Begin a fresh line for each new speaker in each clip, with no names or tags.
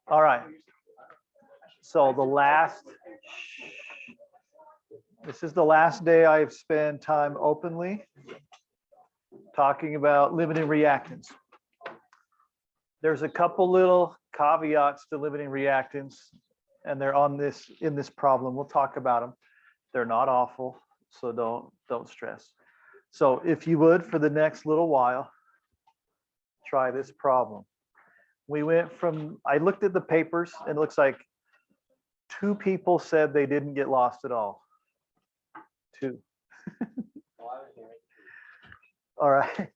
All right. So this is the last day I've spent time openly talking about limiting reactants. There's a couple little caveats to limiting reactants, and they're in this problem. We'll talk about them. They're not awful, so don't stress. So if you would, for the next little while, try this problem. I looked at the papers, and it looks like 2 people said they didn't get lost at all. 2. All right.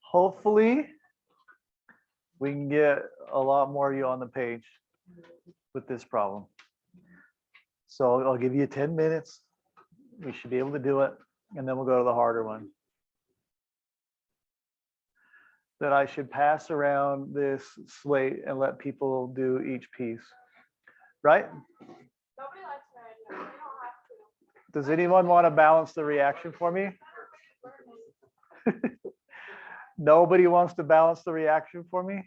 Hopefully, we can get a lot more of you on the page with this problem. So I'll give you 10 minutes. We should be able to do it, and then we'll go to the harder one. That I should pass around this slate and let people do each piece, right?
Nobody likes my idea. We don't have to.
Does anyone want to balance the reaction for me? Nobody wants to balance the reaction for me?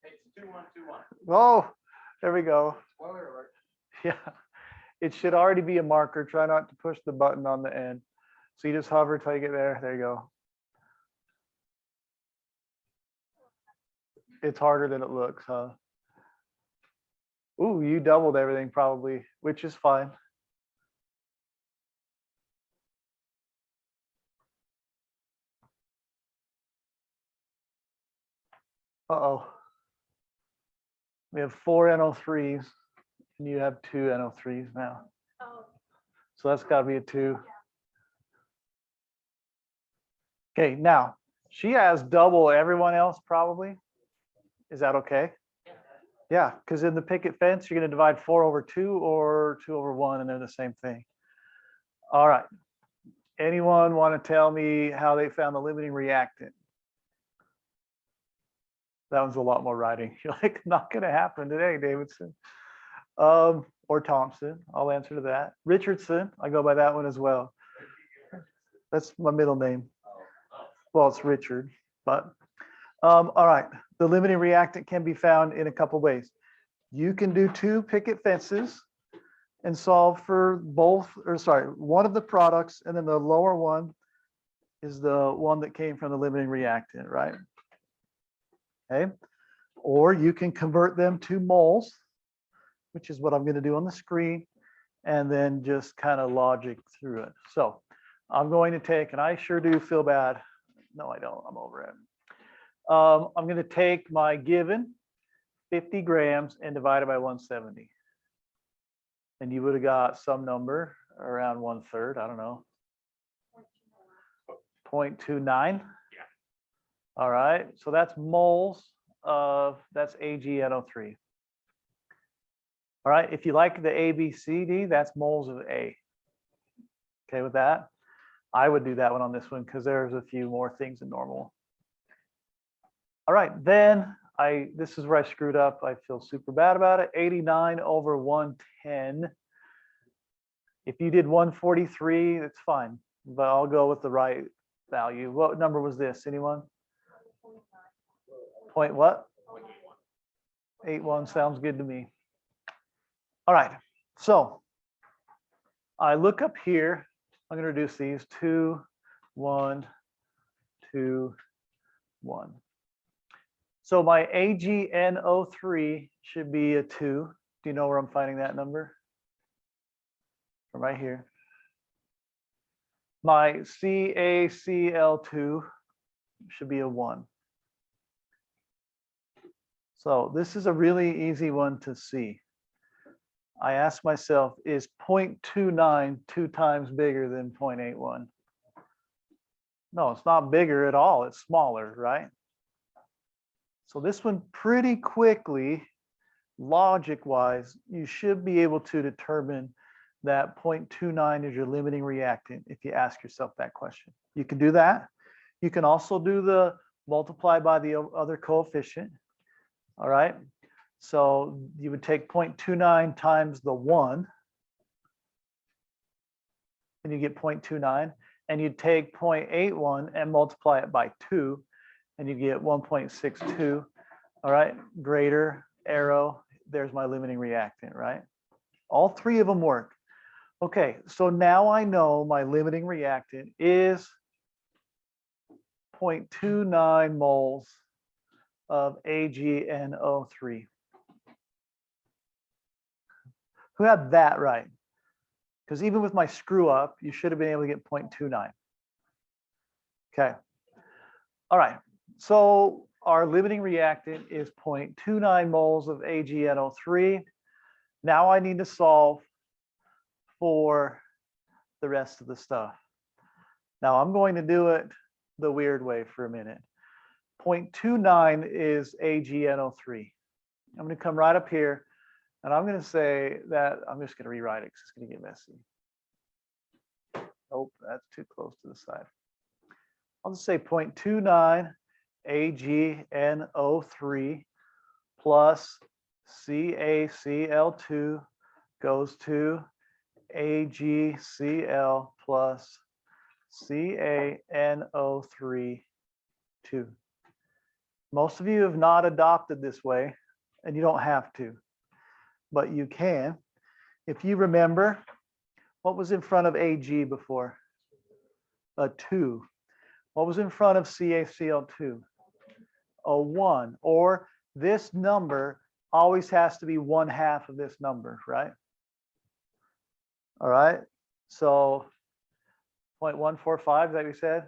It's 2-1-2-1.
Oh, there we go.
Spoiler alert.
Yeah, it should already be a marker. Try not to push the button on the end. So you just hover until you get there. There you go. It's harder than it looks, huh? Ooh, you doubled everything probably, which is fine. Uh-oh. We have 4 NO3s, and you have 2 NO3s now.
Oh,
So that's got to be a 2. Okay, now she has double everyone else probably. Is that okay? Yeah, because in the picket fence, you're going to divide 4 over 2 or 2 over 1, and they're the same thing. All right. Anyone want to tell me how they found the limiting reactant? That one's a lot more writing. You're like, not going to happen today, Davidson. Or Thompson. I'll answer to that. Richardson. I go by that one as well. That's my middle name. Well, it's Richard, but all right. The limiting reactant can be found in a couple ways. You can do 2 picket fences and solve for one of the products, and then the lower one is the one that came from the limiting reactant, right? Okay. Or you can convert them to moles, which is what I'm going to do on the screen, and then just kind of logic through it. So I'm going to take, and I sure do feel bad. No, I don't. I'm over it. I'm going to take my given 50 grams and divide it by 170. And you would have got some number around 1/3. I don't know. 0.29.
Yeah.
All right. So that's moles of, that's AgNO3. All right. If you like the ABCD, that's moles of A. Okay with that? I would do that one on this one because there's a few more things than normal. All right, then this is where I screwed up. I feel super bad about it. 89 over 110. If you did 143, that's fine, but I'll go with the right value. What number was this? Anyone? Point what? 81 sounds good to me. All right, so I look up here. I'm going to reduce these 2, 1, 2, 1. So my AgNO3 should be a 2. Do you know where I'm finding that number? From right here. My CaCl2 should be a 1. So this is a really easy one to see. I ask myself, is 0.29 2 times bigger than 0.81? No, it's not bigger at all. It's smaller, right? So this one pretty quickly, logic-wise, you should be able to determine that 0.29 is your limiting reactant if you ask yourself that question. You can do that. You can also do the multiply by the other coefficient. All right. So you would take 0.29 times the 1, and you get 0.29, and you'd take 0.81 and multiply it by 2, and you get 1.62. All right, greater arrow, there's my limiting reactant, right? All three of them work. Okay, so now I know my limiting reactant is 0.29 moles of AgNO3. Who had that right? Because even with my screw up, you should have been able to get 0.29. Okay. All right. So our limiting reactant is 0.29 moles of AgNO3. Now I need to solve for the rest of the stuff. Now I'm going to do it the weird way for a minute. 0.29 is AgNO3. I'm going to come right up here and I'm going to say that I'm just going to rewrite it because it's going to get messy. Oh, that's too close to the side. I'll just say 0.29 AgNO3 plus CaCl2 goes to AgCl plus CaNO3 2. Most of you have not adopted this way, and you don't have to, but you can. If you remember, what was in front of Ag before? A 2. What was in front of CaCl2? A 1. Or this number always has to be 1/2 of this number, right? All right. So 0.145, is that what you said?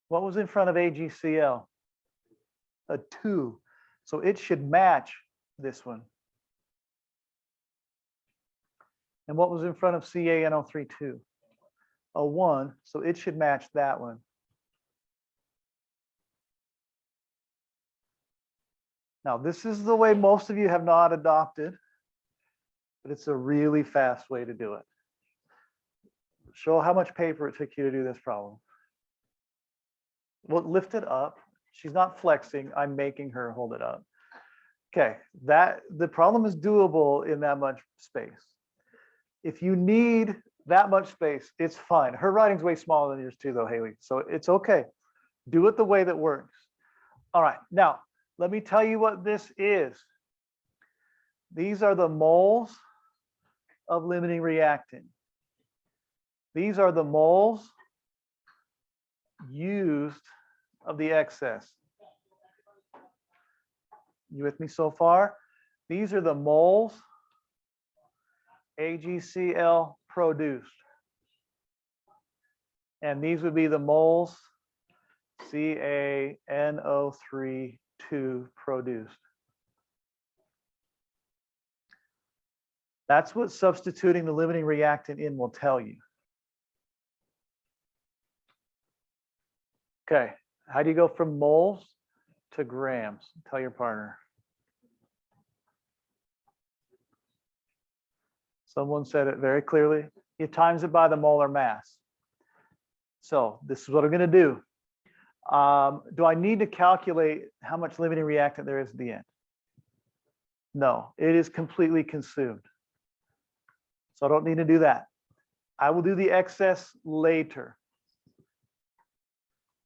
What was in front of AgCl? A 2. So it should match this one. And what was in front of CaNO3 2? A 1. So it should match that one. Now, this is the way most of you have not adopted, but it's a really fast way to do it. Show how much paper it took you to do this problem. Well, lift it up. She's not flexing. I'm making her hold it up. Okay, the problem is doable in that much space. If you need that much space, it's fine. Her writing's way smaller than yours too, though, Haley. So it's okay. Do it the way that works. All right, now let me tell you what this is. These are the moles of limiting reactant. These are the moles used of the excess. You with me so far? These are the moles AgCl produced. And these would be the moles CaNO3 produced. That's what substituting the limiting reactant in will tell you. Okay, how do you go from moles to grams? Tell your partner. Someone said it very clearly. You times it by the molar mass. So this is what I'm going to do. Do I need to calculate how much limiting reactant there is at the end? No, it is completely consumed. So I don't need to do that. I will do the excess later.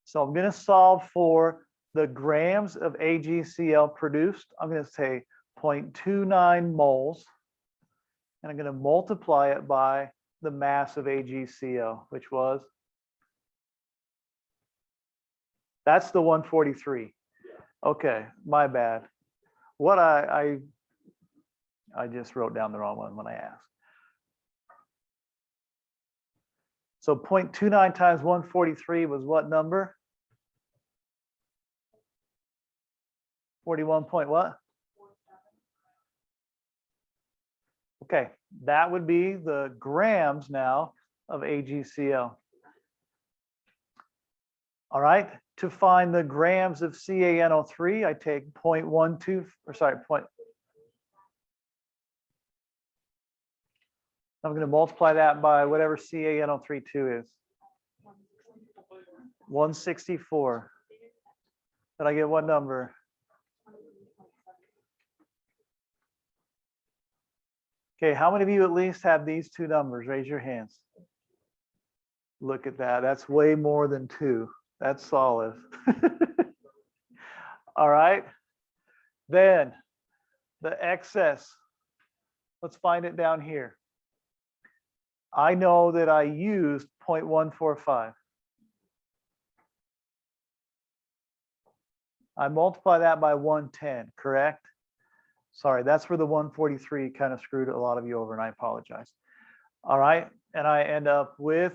So I'm going to solve for the grams of AgCl produced. I'm going to say 0.29 moles. And I'm going to multiply it by the mass of AgCl, which was, that's the 143. Okay, my bad. What I just wrote down the wrong one when I asked. So 0.29 times 143 was what number? 41 point what? Okay, that would be the grams now of AgCl. All right, to find the grams of CaNO3, I take 0.12, or sorry, I'm going to multiply that by whatever CaNO3 is. 164. Did I get what number? Okay, how many of you at least have these two numbers? Raise your hands. Look at that. That's way more than 2. That's solid. All right. Then the excess. Let's find it down here. I know that I used 0.145. I multiply that by 110, correct? Sorry, that's where the 143 kind of screwed a lot of you over, and I apologize. All right, and I end up with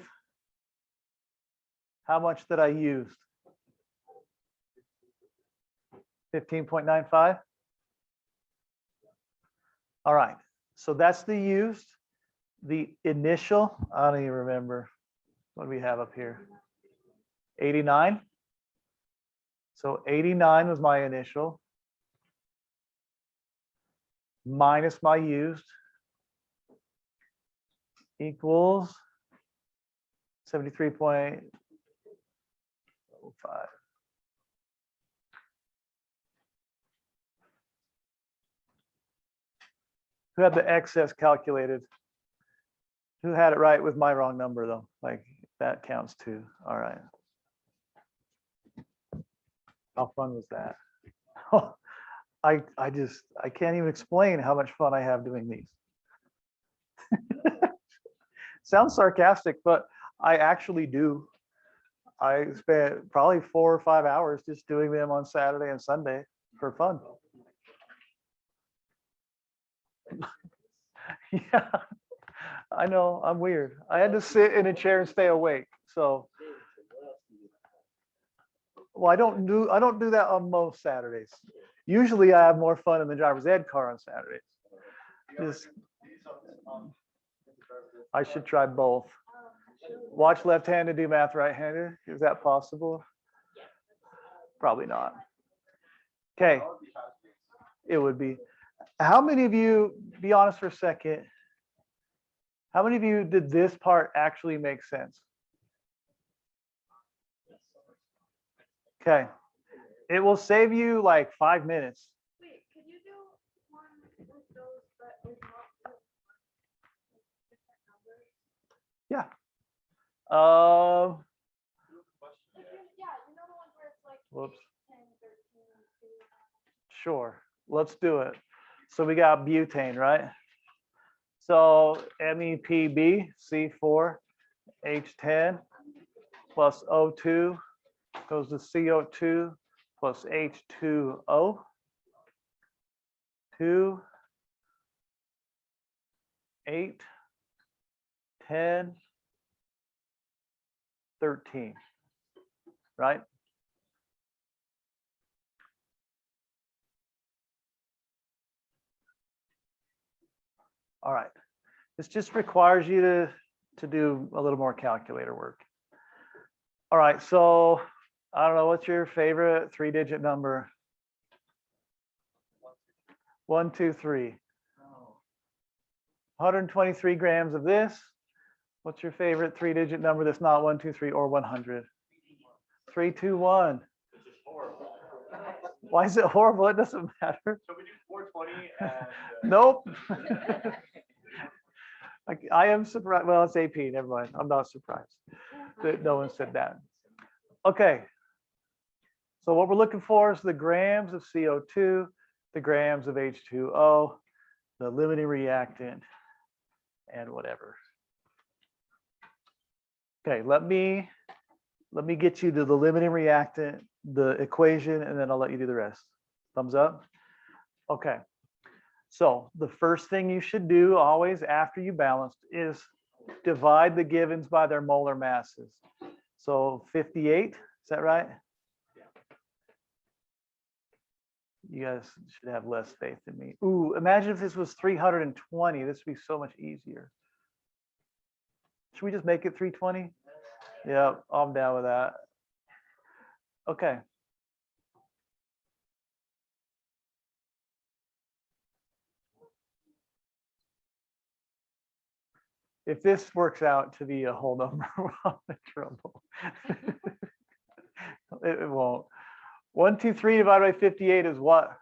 how much that I used? 15.95. All right, so that's the used. The initial, I don't even remember. What do we have up here? 89. So 89 was my initial minus my used equals 73.05. Who had the excess calculated? Who had it right with my wrong number though? Like that counts too. All right. How fun was that? I can't even explain how much fun I have doing these. Sounds sarcastic, but I actually do. I spent probably 4 or 5 hours just doing them on Saturday and Sunday for fun. Yeah, I know, I'm weird. I had to sit in a chair and stay awake. So, well, I don't do that on most Saturdays. Usually I have more fun in the driver's ed car on Saturdays. Just, I should try both. Watch left-handed, do math right-handed. Is that possible? Probably not. Okay. It would be. How many of you, be honest for a second, how many of you did this part actually make sense? Okay. It will save you like 5 minutes.
Wait, could you do one with those, but with not different numbers?
Yeah.
Yeah, you know the ones where it's like
Whoops.
10, 13, 2.
Sure. Let's do it. So we got butane, right? So MEPB C4H10 plus O2 goes to CO2 plus H2O. 2, 8, 10, 13, right? All right. This just requires you to do a little more calculator work. All right, so I don't know, what's your favorite 3-digit number? 1, 2, 3. 123 grams of this. What's your favorite 3-digit number that's not 1, 2, 3 or 100? 321. Why is it horrible? It doesn't matter.
So we do 420 and
Nope. I am surprised. Well, it's AP. Never mind. I'm not surprised that no one said that. Okay. So what we're looking for is the grams of CO2, the grams of H2O, the limiting reactant, and whatever. Okay, let me get you to the limiting reactant, the equation, and then I'll let you do the rest. Thumbs up. Okay. So the first thing you should do always after you balance is divide the givens by their molar masses. So 58, is that right? You guys should have less faith in me. Ooh, imagine if this was 320. This would be so much easier. Should we just make it 320? Yeah, I'm down with that. Okay. If this works out to be a whole number, we're in trouble. It won't. 123 divided by 58 is what?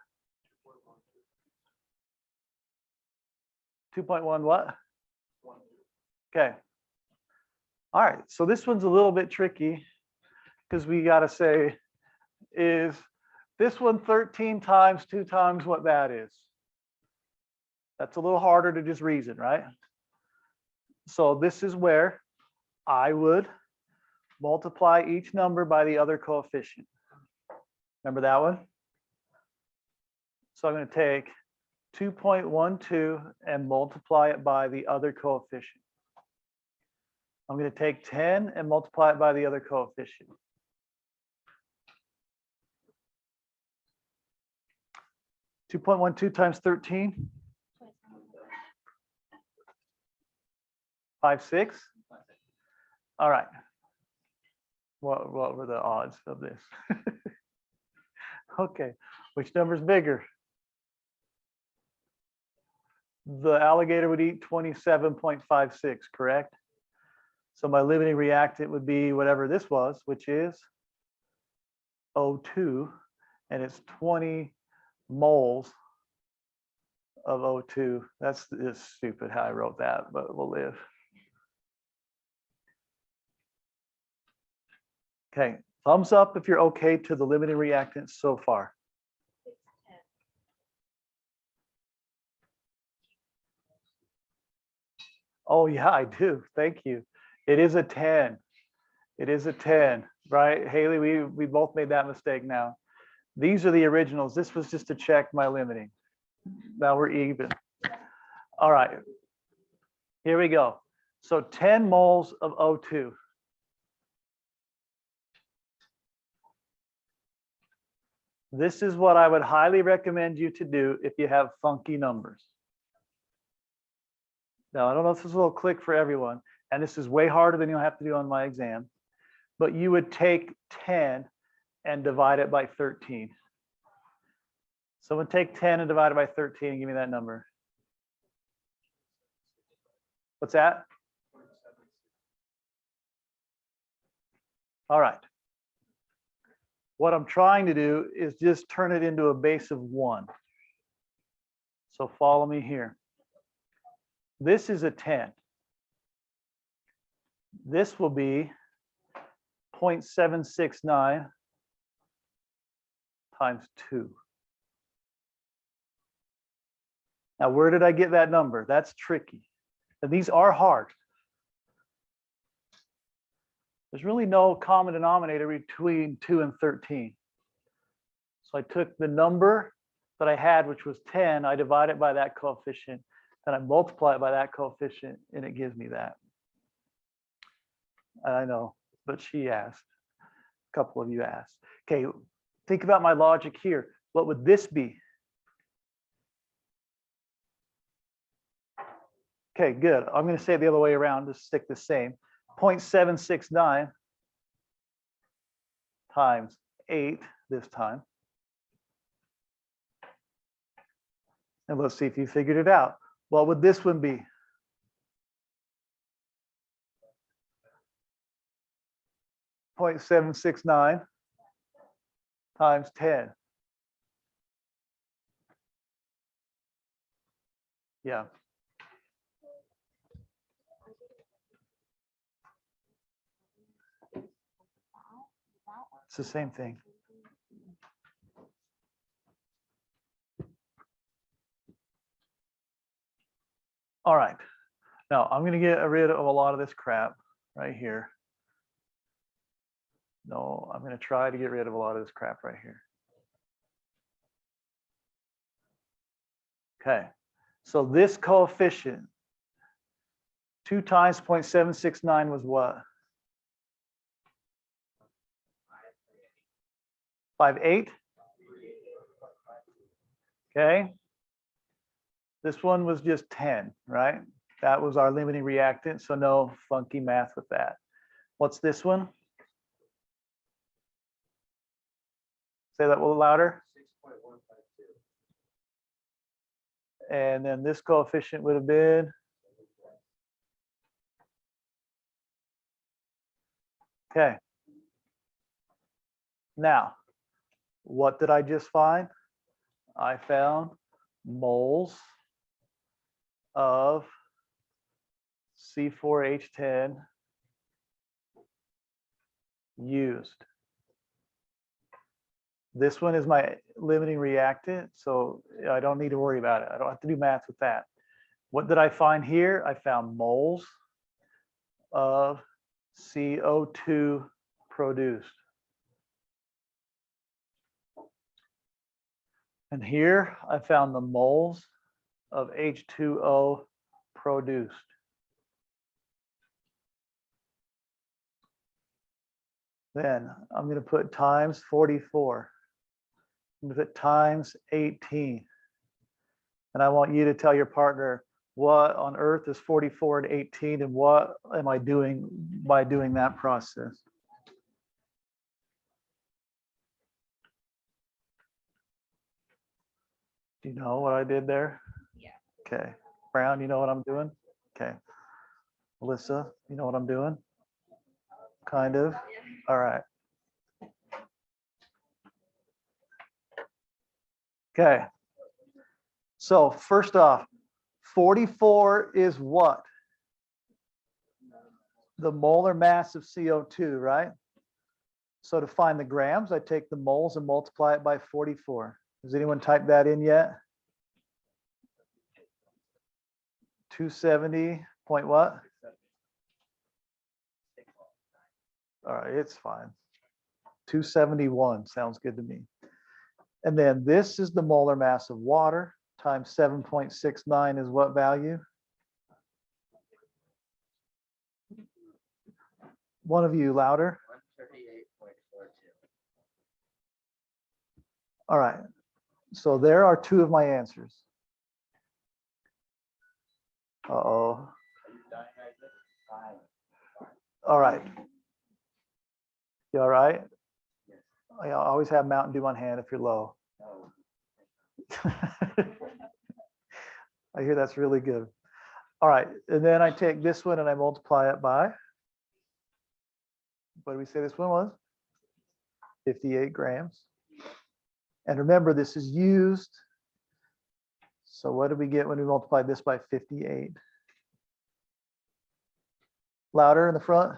2.1 what? Okay. All right, so this one's a little bit tricky. because we got to say, is this one 13 times 2 times what that is? That's a little harder to just reason, right? So this is where I would multiply each number by the other coefficient. Remember that one? So I'm going to take 2.12 and multiply it by the other coefficient. I'm going to take 10 and multiply it by the other coefficient. (2.12 times 13? 5.6. All right. What were the odds of this? Okay, which number is bigger? The alligator would eat 27.56, correct? So my limiting reactant would be whatever this was, which is O2, and it's 20 moles of O2. That's just stupid how I wrote that, but we'll live. Okay, thumbs up if you're okay to the limiting reactant so far. Oh yeah, I do. Thank you. It is a 10. It is a 10, right? Haley, we both made that mistake now. These are the originals. This was just to check my limiting. Now we're even. All right. Here we go. So 10 moles of O2. This is what I would highly recommend you to do if you have funky numbers. Now, I don't know if this is a little click for everyone, and this is way harder than you'll have to do on my exam, but you would take 10 and divide it by 13. Someone take 10 and divide it by 13 and give me that number. What's that? All right. What I'm trying to do is just turn it into a base of 1. So follow me here. This is a 10. This will be 0.769 times 2. Now, where did I get that number? That's tricky. And these are hard. There's really no common denominator between 2 and 13. So I took the number that I had, which was 10, I divide it by that coefficient, then I multiply it by that coefficient, and it gives me that. I know, but she asked. A couple of you asked. Okay, think about my logic here. What would this be? Okay, good. I'm going to say it the other way around, just stick the same. 0.769 times 8 this time. And let's see if you figured it out. What would this one be? .769 times 10. Yeah. It's the same thing. All right. Now I'm going to get rid of a lot of this crap right here. No, I'm going to try to get rid of a lot of this crap right here. Okay. So this coefficient, 2 times 0.769 was what? 5.8? Okay. This one was just 10, right? That was our limiting reactant, so no funky math with that. What's this one? Say that a little louder. 6.152. And then this coefficient would have been? Okay. Now, what did I just find? I found moles of C4H10 used. This one is my limiting reactant, so I don't need to worry about it. I don't have to do math with that. What did I find here? I found moles of CO2 produced. And here I found the moles of H2O produced. Then I'm going to put times 44. I'm going to put times 18. And I want you to tell your partner what on earth is 44 and 18 and what am I doing by doing that process. Do you know what I did there?
Yeah.
Okay. Brown, you know what I'm doing? Okay. Melissa, you know what I'm doing? Kind of. All right. Okay. So first off, 44 is what? The molar mass of CO2, right? So to find the grams, I take the moles and multiply it by 44. Has anyone typed that in yet? 270 point what? All right, it's fine. 271 sounds good to me. And then this is the molar mass of water times 7.69 is what value? One of you louder.
138.42.
All right. So there are two of my answers. Uh-oh. All right. You all right? I always have Mountain Dew on hand if you're low. I hear that's really good. All right. And then I take this one and I multiply it by, what did we say this one was? 58 grams. And remember, this is used. So what did we get when we multiplied this by 58? Louder in the front.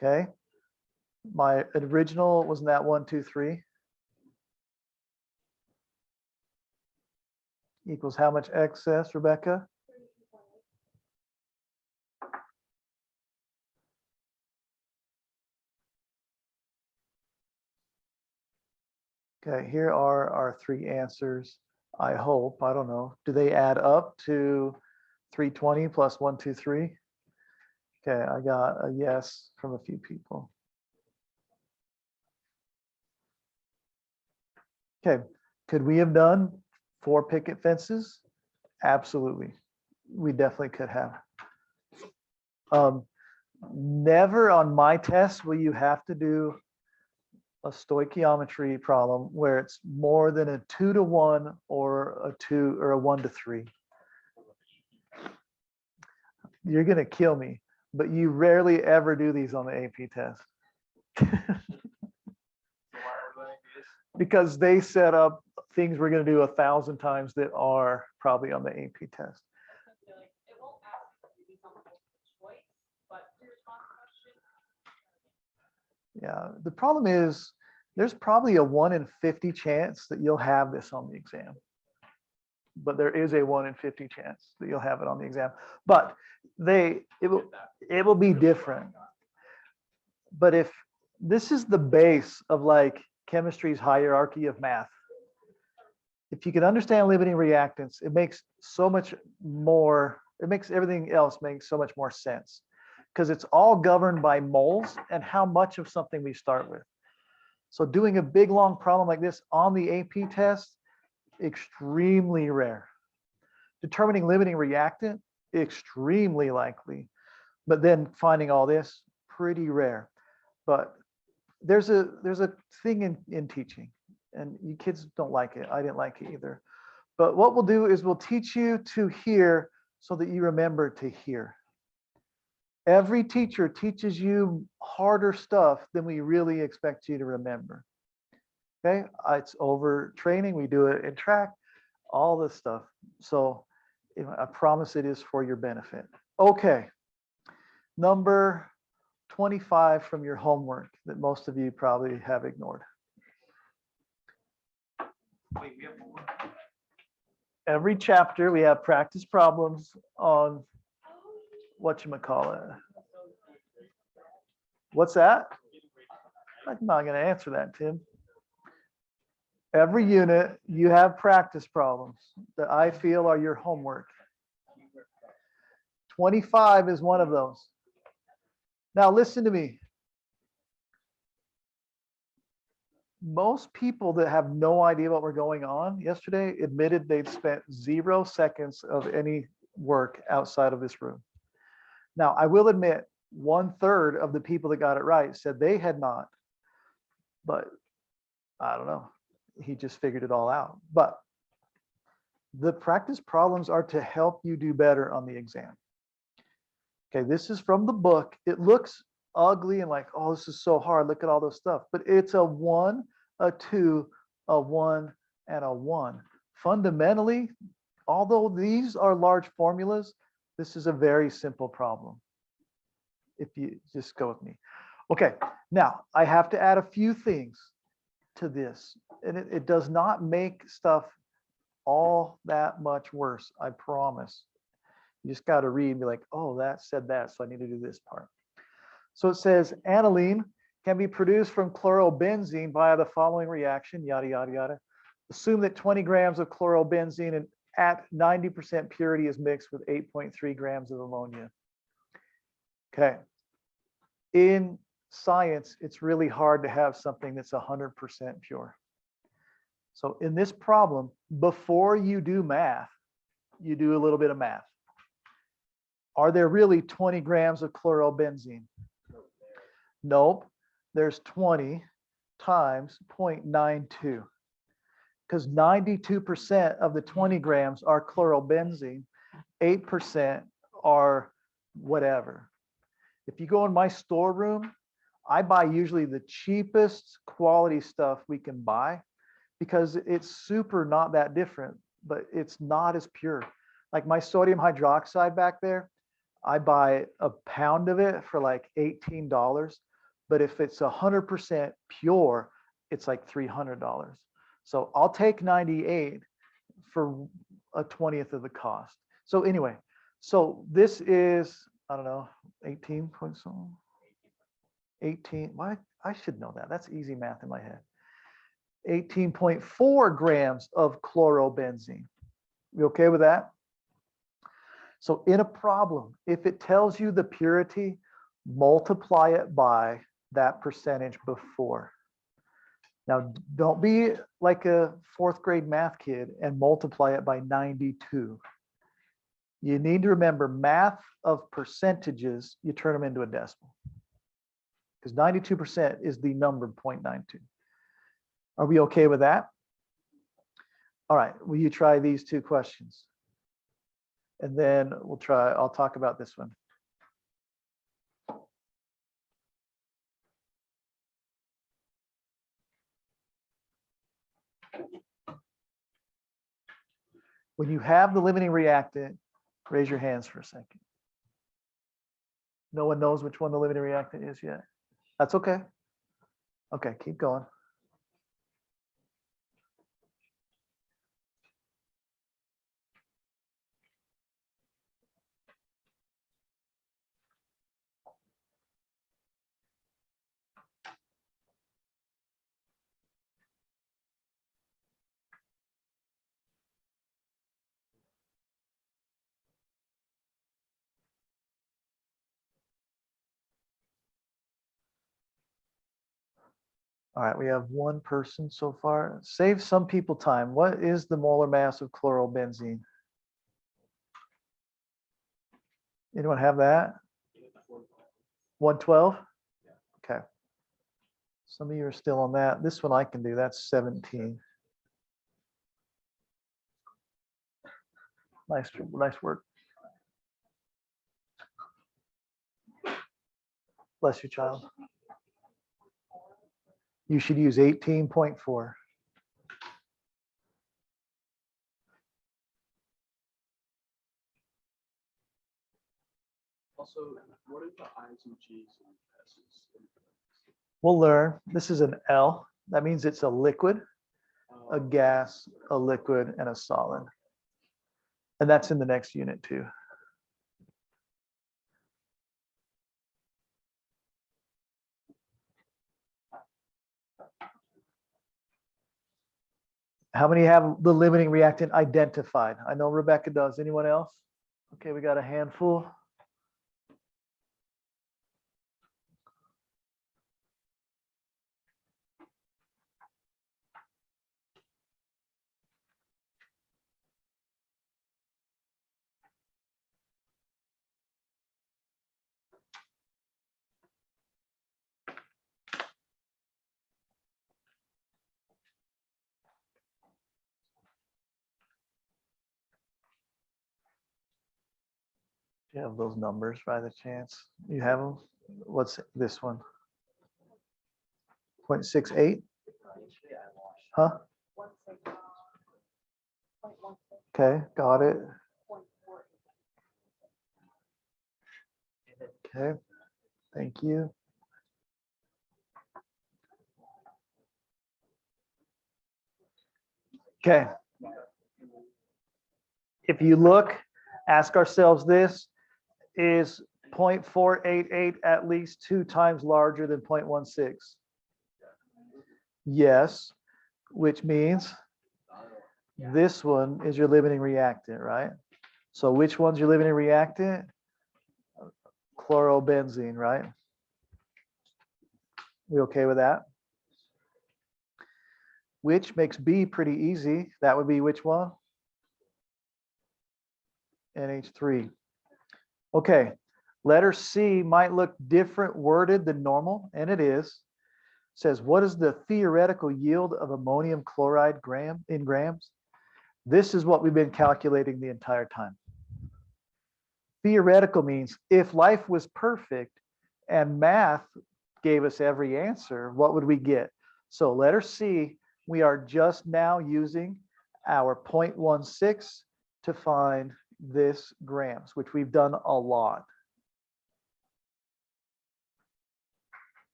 89.2.
Okay. My original wasn't that 1, 2, 3 equals how much excess, Rebecca?
32.8.
Okay, here are our three answers. I hope, I don't know. Do they add up to 320 plus 1, 2, 3? Okay, I got a yes from a few people. Okay, could we have done 4 picket fences? Absolutely. We definitely could have. Never on my test will you have to do a stoichiometry problem where it's more than a 2 to 1 or a 2 or a 1 to 3. You're going to kill me, but you rarely ever do these on the AP test. Because they set up things we're going to do 1,000 times that are probably on the AP test.
It won't ask you to do something choice, but your response question.
Yeah, the problem is there's probably a 1 in 50 chance that you'll have this on the exam. But there is a 1 in 50 chance that you'll have it on the exam. But it will be different. But if this is the base of like chemistry's hierarchy of math, if you can understand limiting reactants, it makes so much more, it makes everything else make so much more sense because it's all governed by moles and how much of something we start with. So doing a big long problem like this on the AP test, extremely rare. Determining limiting reactant, extremely likely. But then finding all this, pretty rare. But there's a thing in teaching, and you kids don't like it. I didn't like it either. But what we'll do is we'll teach you to hear so that you remember to hear. Every teacher teaches you harder stuff than we really expect you to remember. Okay, it's over training. We do it in track, all this stuff. So I promise it is for your benefit. Okay, number 25 from your homework that most of you probably have ignored. Every chapter we have practice problems on whatchamacallit. What's that? I'm not going to answer that, Tim. Every unit you have practice problems that I feel are your homework. 25 is one of those. Now listen to me. Most people that have no idea what we're going on yesterday admitted they'd spent 0 seconds of any work outside of this room. Now, I will admit 1/3 of the people that got it right said they had not, but I don't know. He just figured it all out. But the practice problems are to help you do better on the exam. Okay, this is from the book. It looks ugly and like, oh, this is so hard. Look at all this stuff. But it's a 1, a 2, a 1, and a 1. Fundamentally, although these are large formulas, this is a very simple problem. If you just go with me. Okay, now I have to add a few things to this. And it does not make stuff all that much worse, I promise. You just got to read and be like, oh, that said that, so I need to do this part. So it says aniline can be produced from chlorobenzene via the following reaction, yada, yada, yada. Assume that 20 grams of chlorobenzene and at 90% purity is mixed with 8.3 grams of ammonia. Okay. In science, it's really hard to have something that's 100% pure. So in this problem, before you do math, you do a little bit of math. Are there really 20 grams of chlorobenzene? Nope. There's 20 times 0.92. Because 92% of the 20 grams are chlorobenzene, 8% are whatever. If you go in my storeroom, I buy usually the cheapest quality stuff we can buy because it's super not that different, but it's not as pure. Like my sodium hydroxide back there, I buy a pound of it for like $18. But if it's 100% pure, it's like $300. So I'll take 98 for a 20th of the cost. So anyway, so this is, I don't know, 18 point something. 18, why? I should know that. That's easy math in my head. 18.4 grams of chlorobenzene. You okay with that? So in a problem, if it tells you the purity, multiply it by that percentage before. Now, don't be like a 4th grade math kid and multiply it by 92. You need to remember math of percentages, you turn them into a decimal. Because 92% is the number 0.92. Are we okay with that? All right, will you try these 2 questions? And then I'll talk about this one. When you have the limiting reactant, raise your hands for a second. No one knows which one the limiting reactant is yet. That's okay. Okay, keep going. All right, we have 1 person so far. Save some people time. What is the molar mass of chlorobenzene? Anyone have that? 112? Okay. Some of you are still on that. This one I can do. That's 17. Nice work. Bless you, child. You should use 18.4.
Also, what is the I's and G's in
We'll learn. This is an L. That means it's a liquid, a gas, a liquid, and a solid. And that's in the next unit too. How many have the limiting reactant identified? I know Rebecca does. Anyone else? Okay, we got a handful. Do you have those numbers by the chance? You have them? What's this one? 0.68? Huh?
0.16,
Okay, got it.
0.48.
Okay, thank you. Okay. If you look, ask ourselves this, is 0.488 at least 2 times larger than 0.16? Yes, which means this one is your limiting reactant, right? So which one's your limiting reactant? Chlorobenzene, right? We okay with that? Which makes B pretty easy. That would be which one? NH3. Okay, letter C might look different worded than normal, and it is. It says, what is the theoretical yield of ammonium chloride in grams? This is what we've been calculating the entire time. Theoretical means if life was perfect and math gave us every answer, what would we get? So letter C, we are just now using our 0.16 to find this grams, which we've done a lot.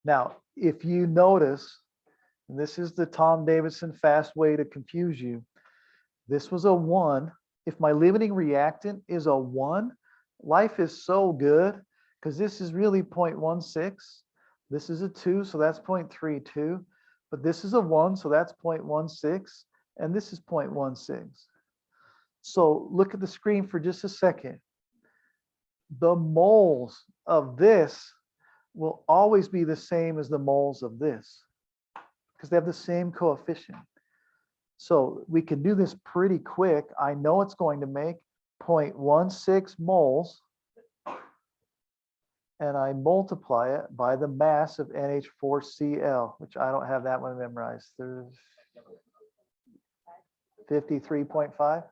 Now, if you notice, and this is the Tom Davidson fast way to confuse you, this was a 1. If my limiting reactant is a 1, life is so good because this is really 0.16. This is a 2, so that's 0.32. But this is a 1, so that's 0.16. And this is 0.16. So look at the screen for just a second. The moles of this will always be the same as the moles of this because they have the same coefficient. So we can do this pretty quick. I know it's going to make 0.16 moles, and I multiply it by the mass of NH4Cl, which I don't have that one memorized. There's 53.5.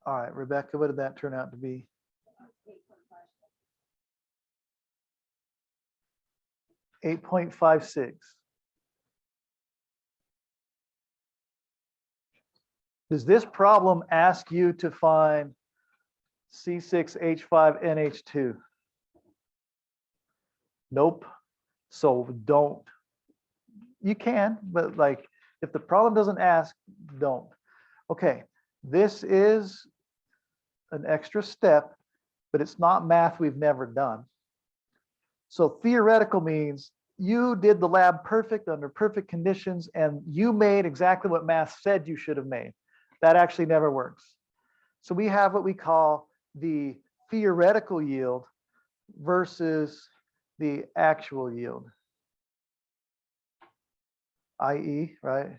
All right, Rebecca, what did that turn out to be? 8.56. Does this problem ask you to find C6H5NH2? Nope. So don't. You can, but like if the problem doesn't ask, don't. Okay, this is an extra step, but it's not math we've never done. So theoretical means you did the lab perfect under perfect conditions and you made exactly what math said you should have made. That actually never works. So we have what we call the theoretical yield versus the actual yield, i.e., right?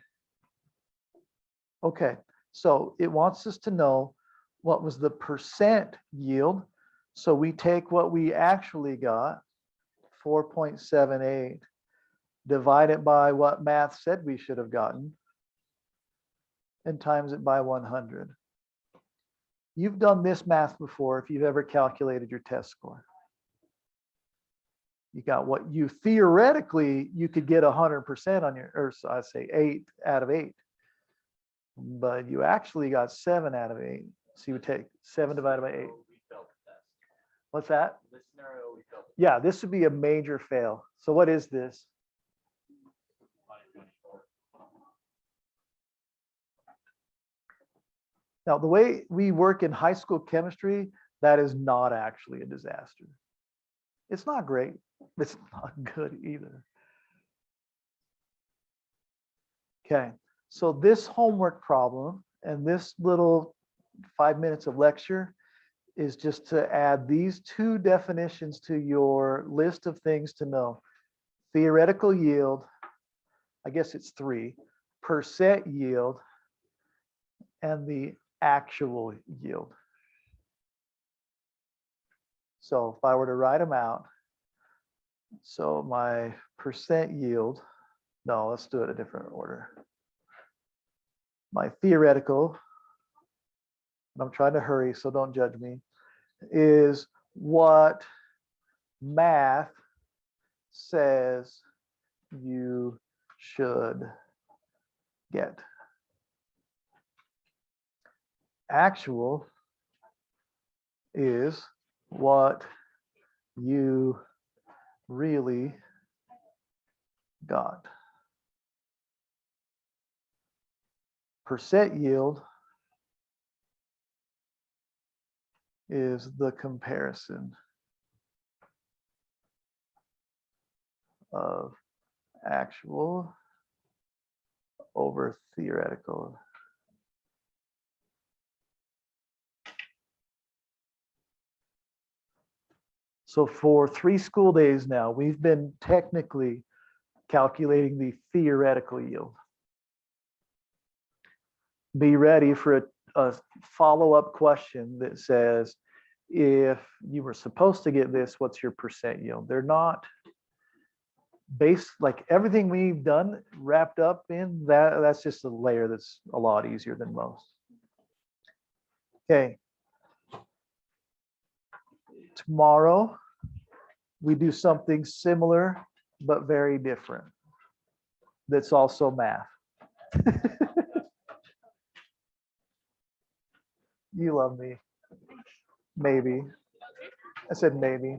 Okay, so it wants us to know what was the percent yield. So we take what we actually got, 4.78, divide it by what math said we should have gotten, and times it by 100. You've done this math before if you've ever calculated your test score. You got what you theoretically, you could get 100% on your, or so I'd say 8 out of 8. But you actually got 7 out of 8. So you would take 7 divided by 8.
We failed the test.
What's that?
In this scenario, we failed the
Yeah, this would be a major fail. So what is this?
test.
Now, the way we work in high school chemistry, that is not actually a disaster. It's not great. It's not good either. Okay, so this homework problem and this little 5 minutes of lecture is just to add these 2 definitions to your list of things to know. Theoretical yield, I guess it's 3, percent yield, and the actual yield. So if I were to write them out, so my percent yield, no, let's do it a different order. My theoretical, and I'm trying to hurry, so don't judge me, is what math says you should get. Actual is what you really got. Percent yield is the comparison of actual over theoretical. So for 3 school days now, we've been technically calculating the theoretical yield. Be ready for a follow-up question that says, if you were supposed to get this, what's your percent yield? They're not based, like everything we've done wrapped up in that, that's just a layer that's a lot easier than most. Okay. Tomorrow, we do something similar, but very different. That's also math. You love me. Maybe. I said maybe.